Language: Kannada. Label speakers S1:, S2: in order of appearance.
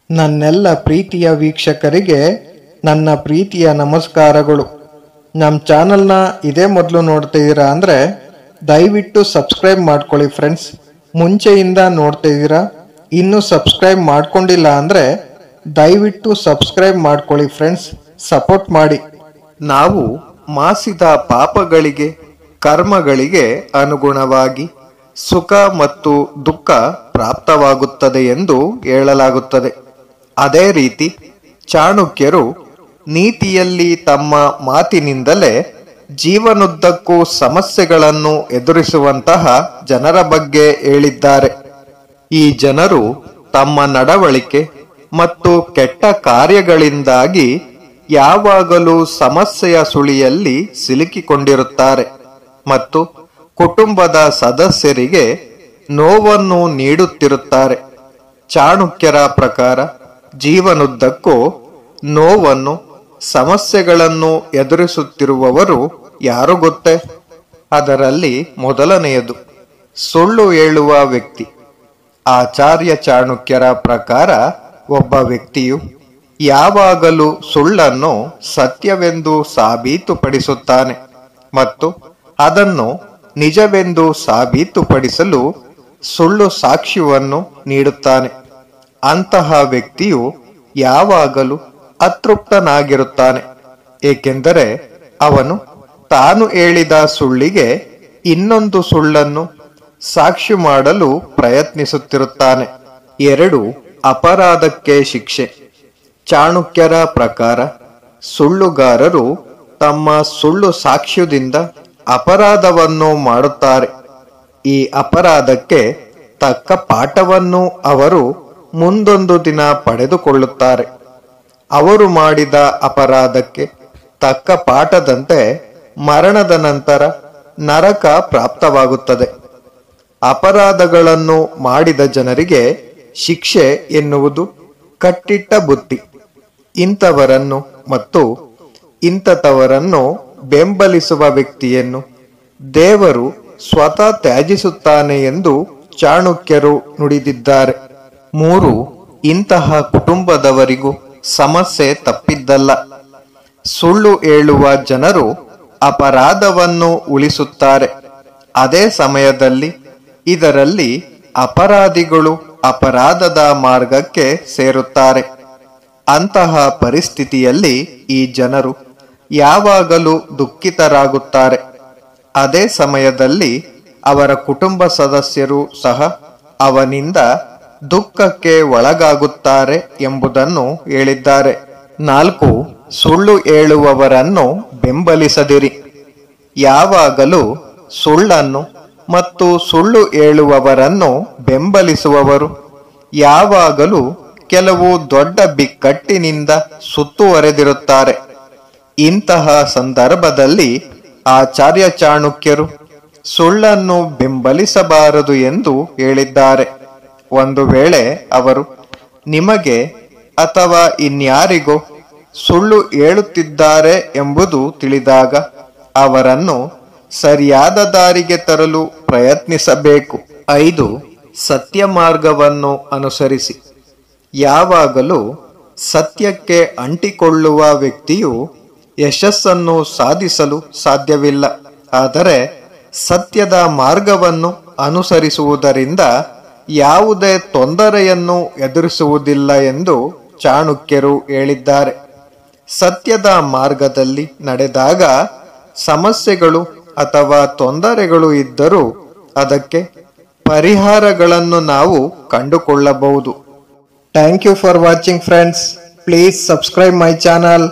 S1: ನನ್ನೆಲ್ಲ ಪ್ರೀತಿಯ ವೀಕ್ಷಕರಿಗೆ ನನ್ನ ಪ್ರೀತಿಯ ನಮಸ್ಕಾರಗಳು. ನಮ್ಮ ಚಾನಲ್ನ ಇದೇ ಮೊದಲು ನೋಡ್ತಿದ್ದೀರಾ ಅಂದರೆ ದಯವಿಟ್ಟು ಸಬ್ಸ್ಕ್ರೈಬ್ ಮಾಡ್ಕೊಳ್ಳಿ ಫ್ರೆಂಡ್ಸ್. ಮುಂಚೆಯಿಂದ ನೋಡ್ತಿದ್ದೀರಾ, ಇನ್ನೂ ಸಬ್ಸ್ಕ್ರೈಬ್ ಮಾಡ್ಕೊಂಡಿಲ್ಲ ಅಂದರೆ ದಯವಿಟ್ಟು ಸಬ್ಸ್ಕ್ರೈಬ್ ಮಾಡ್ಕೊಳ್ಳಿ ಫ್ರೆಂಡ್ಸ್, ಸಪೋರ್ಟ್ ಮಾಡಿ. ನಾವು ಮಾಸಿದ ಪಾಪಗಳಿಗೆ ಕರ್ಮಗಳಿಗೆ ಅನುಗುಣವಾಗಿ ಸುಖ ಮತ್ತು ದುಃಖ ಪ್ರಾಪ್ತವಾಗುತ್ತದೆ ಎಂದು ಹೇಳಲಾಗುತ್ತದೆ. ಅದೇ ರೀತಿ ಚಾಣಕ್ಯರು ನೀತಿಯಲ್ಲಿ ತಮ್ಮ ಮಾತಿನಿಂದಲೇ ಜೀವನದುದ್ದಕ್ಕೂ ಸಮಸ್ಯೆಗಳನ್ನು ಎದುರಿಸುವಂತಹ ಜನರ ಬಗ್ಗೆ ಹೇಳಿದ್ದಾರೆ. ಈ ಜನರು ತಮ್ಮ ನಡವಳಿಕೆ ಮತ್ತು ಕೆಟ್ಟ ಕಾರ್ಯಗಳಿಂದಾಗಿ ಯಾವಾಗಲೂ ಸಮಸ್ಯೆಯ ಸುಳಿಯಲ್ಲಿ ಸಿಲುಕಿಕೊಂಡಿರುತ್ತಾರೆ ಮತ್ತು ಕುಟುಂಬದ ಸದಸ್ಯರಿಗೆ ನೋವನ್ನು ನೀಡುತ್ತಿರುತ್ತಾರೆ. ಚಾಣಕ್ಯರ ಪ್ರಕಾರ ಜೀವನದುದ್ದಕ್ಕೂ ನೋವನ್ನು ಸಮಸ್ಯೆಗಳನ್ನು ಎದುರಿಸುತ್ತಿರುವವರು ಯಾರು ಗೊತ್ತೇ? ಅದರಲ್ಲಿ ಮೊದಲನೆಯದು ಸುಳ್ಳು ಹೇಳುವ ವ್ಯಕ್ತಿ. ಆಚಾರ್ಯ ಚಾಣಕ್ಯರ ಪ್ರಕಾರ ಒಬ್ಬ ವ್ಯಕ್ತಿಯು ಯಾವಾಗಲೂ ಸುಳ್ಳನ್ನು ಸತ್ಯವೆಂದು ಸಾಬೀತುಪಡಿಸುತ್ತಾನೆ ಮತ್ತು ಅದನ್ನು ನಿಜವೆಂದು ಸಾಬೀತುಪಡಿಸಲು ಸುಳ್ಳು ಸಾಕ್ಷ್ಯವನ್ನು ನೀಡುತ್ತಾನೆ. ಅಂತಹ ವ್ಯಕ್ತಿಯು ಯಾವಾಗಲೂ ಅತೃಪ್ತನಾಗಿರುತ್ತಾನೆ, ಏಕೆಂದರೆ ಅವನು ತಾನು ಹೇಳಿದ ಸುಳ್ಳಿಗೆ ಇನ್ನೊಂದು ಸುಳ್ಳನ್ನು ಸಾಕ್ಷಿ ಮಾಡಲು ಪ್ರಯತ್ನಿಸುತ್ತಿರುತ್ತಾನೆ. 2. ಅಪರಾಧಕ್ಕೆ ಶಿಕ್ಷೆ. ಚಾಣಕ್ಯರ ಪ್ರಕಾರ ಸುಳ್ಳುಗಾರರು ತಮ್ಮ ಸುಳ್ಳು ಸಾಕ್ಷ್ಯದಿಂದ ಅಪರಾಧವನ್ನು ಮಾಡುತ್ತಾರೆ. ಈ ಅಪರಾಧಕ್ಕೆ ತಕ್ಕ ಪಾಠವನ್ನು ಅವರು ಮುಂದೊಂದು ದಿನ ಪಡೆದುಕೊಳ್ಳುತ್ತಾರೆ. ಅವರು ಮಾಡಿದ ಅಪರಾಧಕ್ಕೆ ತಕ್ಕ ಪಾಠದಂತೆ ಮರಣದ ನಂತರ ನರಕ ಪ್ರಾಪ್ತವಾಗುತ್ತದೆ. ಅಪರಾಧಗಳನ್ನು ಮಾಡಿದ ಜನರಿಗೆ ಶಿಕ್ಷೆ ಎನ್ನುವುದು ಕಟ್ಟಿಟ್ಟ ಬುತ್ತಿ. ಇಂಥವರನ್ನು ಮತ್ತು ಇಂಥವರನ್ನು ಬೆಂಬಲಿಸುವ ವ್ಯಕ್ತಿಯನ್ನು ದೇವರು ಸ್ವತಃ ತ್ಯಜಿಸುತ್ತಾನೆ ಎಂದು ಚಾಣಕ್ಯರು ನುಡಿದಿದ್ದಾರೆ. 3. ಇಂತಹ ಕುಟುಂಬದವರಿಗೂ ಸಮಸ್ಯೆ ತಪ್ಪಿದ್ದಲ್ಲ. ಸುಳ್ಳು ಹೇಳುವ ಜನರು ಅಪರಾಧವನ್ನು ಉಳಿಸುತ್ತಾರೆ. ಅದೇ ಸಮಯದಲ್ಲಿ ಇದರಲ್ಲಿ ಅಪರಾಧಿಗಳು ಅಪರಾಧದ ಮಾರ್ಗಕ್ಕೆ ಸೇರುತ್ತಾರೆ. ಅಂತಹ ಪರಿಸ್ಥಿತಿಯಲ್ಲಿ ಈ ಜನರು ಯಾವಾಗಲೂ ದುಃಖಿತರಾಗುತ್ತಾರೆ. ಅದೇ ಸಮಯದಲ್ಲಿ ಅವರ ಕುಟುಂಬ ಸದಸ್ಯರು ಸಹ ಅವನಿಂದ ದುಃಖಕ್ಕೆ ಒಳಗಾಗುತ್ತಾರೆ ಎಂಬುದನ್ನು ಹೇಳಿದ್ದಾರೆ. 4. ಸುಳ್ಳು ಹೇಳುವವರನ್ನು ಬೆಂಬಲಿಸದಿರಿ. ಯಾವಾಗಲೂ ಸುಳ್ಳನ್ನು ಮತ್ತು ಸುಳ್ಳು ಹೇಳುವವರನ್ನು ಬೆಂಬಲಿಸುವವರು ಯಾವಾಗಲೂ ಕೆಲವು ದೊಡ್ಡ ಬಿಕ್ಕಟ್ಟಿನಿಂದ ಸುತ್ತುವರೆದಿರುತ್ತಾರೆ. ಇಂತಹ ಸಂದರ್ಭದಲ್ಲಿ ಆಚಾರ್ಯ ಚಾಣಕ್ಯರು ಸುಳ್ಳನ್ನು ಬೆಂಬಲಿಸಬಾರದು ಎಂದು ಹೇಳಿದ್ದಾರೆ. ಒಂದು ವೇಳೆ ಅವರು ನಿಮಗೆ ಅಥವಾ ಇನ್ಯಾರಿಗೋ ಸುಳ್ಳು ಹೇಳುತ್ತಿದ್ದಾರೆ ಎಂಬುದು ತಿಳಿದಾಗ ಅವರನ್ನು ಸರಿಯಾದ ದಾರಿಗೆ ತರಲು ಪ್ರಯತ್ನಿಸಬೇಕು. 5. ಸತ್ಯ ಮಾರ್ಗವನ್ನು ಅನುಸರಿಸಿ. ಯಾವಾಗಲೂ ಸತ್ಯಕ್ಕೆ ಅಂಟಿಕೊಳ್ಳುವ ವ್ಯಕ್ತಿಯು ಯಶಸ್ಸನ್ನು ಸಾಧಿಸಲು ಸಾಧ್ಯವಿಲ್ಲ. ಆದರೆ ಸತ್ಯದ ಮಾರ್ಗವನ್ನು ಅನುಸರಿಸುವುದರಿಂದ ಯಾವುದೇ ತೊಂದರೆಯನ್ನು ಎದುರಿಸುವುದಿಲ್ಲ ಎಂದು ಚಾಣಕ್ಯರು ಹೇಳಿದ್ದಾರೆ. ಸತ್ಯದ ಮಾರ್ಗದಲ್ಲಿ ನಡೆದಾಗ ಸಮಸ್ಯೆಗಳು ಅಥವಾ ತೊಂದರೆಗಳು ಇದ್ದರೂ ಅದಕ್ಕೆ ಪರಿಹಾರಗಳನ್ನು ನಾವು ಕಂಡುಕೊಳ್ಳಬಹುದು. Thank you for watching friends. Please subscribe my channel.